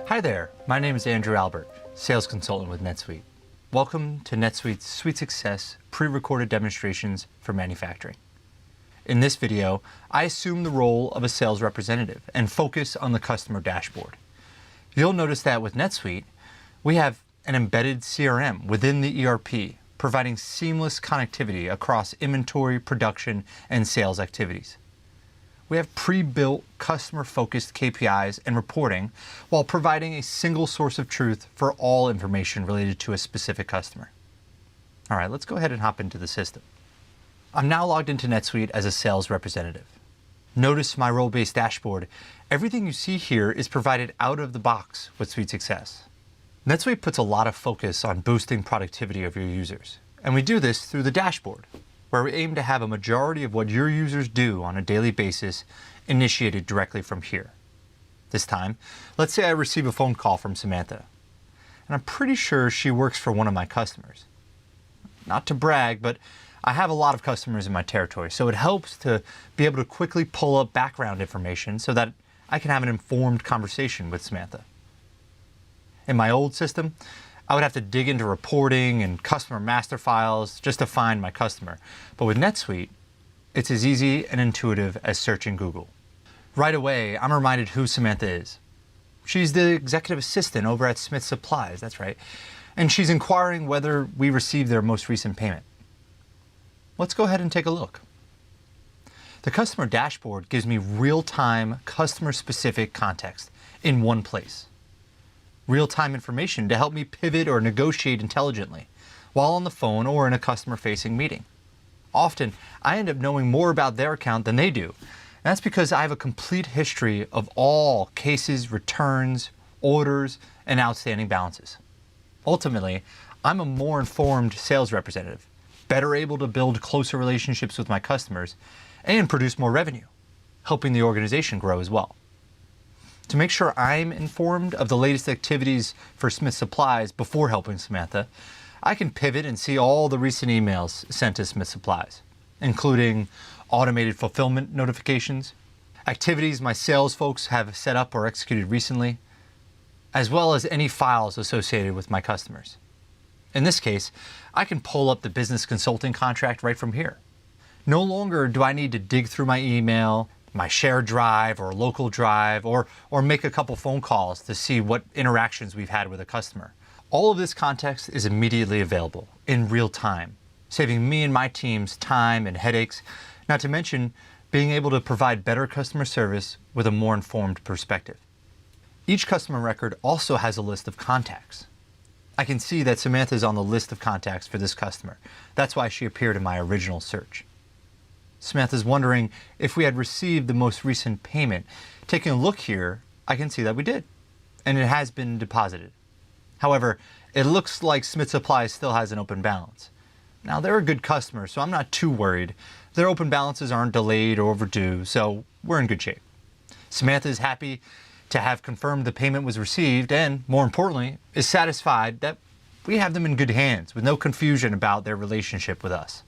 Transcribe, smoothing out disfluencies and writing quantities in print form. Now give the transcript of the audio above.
Hi there, my name is Andrew Albert, Sales Consultant with NetSuite. Welcome to NetSuite's SuiteSuccess pre-recorded demonstrations for manufacturing. In this video, I assume the role of a sales representative and focus on the customer dashboard. You'll notice that with NetSuite, we have an embedded CRM within the ERP, providing seamless connectivity across inventory, production, and sales activities. We have pre-built customer-focused KPIs and reporting while providing a single source of truth for all information related to a specific customer. All right, let's go ahead and hop into the system. I'm now logged into NetSuite as a sales representative. Notice my role-based dashboard. Everything you see here is provided out of the box with SuiteSuccess. NetSuite puts a lot of focus on boosting productivity of your users, and we do this through the dashboard, where we aim to have a majority of what your users do on a daily basis initiated directly from here. This time, let's say I receive a phone call from Samantha, and I'm pretty sure she works for one of my customers. Not to brag, but I have a lot of customers in my territory, so it helps to be able to quickly pull up background information so that I can have an informed conversation with Samantha. In my old system, I would have to dig into reporting and customer master files just to find my customer. But with NetSuite, it's as easy and intuitive as searching Google. Right away, I'm reminded who Samantha is. She's the executive assistant over at Smith Supplies, that's right. And she's inquiring whether we received their most recent payment. Let's go ahead and take a look. The customer dashboard gives me real-time, customer-specific context in one place. Real-time information to help me pivot or negotiate intelligently while on the phone or in a customer-facing meeting. Often, I end up knowing more about their account than they do. And that's because I have a complete history of all cases, returns, orders, and outstanding balances. Ultimately, I'm a more informed sales representative, better able to build closer relationships with my customers and produce more revenue, helping the organization grow as well. To make sure I'm informed of the latest activities for Smith Supplies before helping Samantha, I can pivot and see all the recent emails sent to Smith Supplies, including automated fulfillment notifications, activities my sales folks have set up or executed recently, as well as any files associated with my customers. In this case, I can pull up the business consulting contract right from here. No longer do I need to dig through my email, my shared drive or local drive, or make a couple phone calls to see what interactions we've had with a customer. All of this context is immediately available in real time, saving me and my teams time and headaches, not to mention being able to provide better customer service with a more informed perspective. Each customer record also has a list of contacts. I can see that Samantha is on the list of contacts for this customer. That's why she appeared in my original search. Samantha's wondering if we had received the most recent payment. Taking a look here, I can see that we did, and it has been deposited. However, it looks like Smith Supplies still has an open balance. Now, they're a good customer, so I'm not too worried. Their open balances aren't delayed or overdue, so we're in good shape. Samantha is happy to have confirmed the payment was received and, more importantly, is satisfied that we have them in good hands with no confusion about their relationship with us.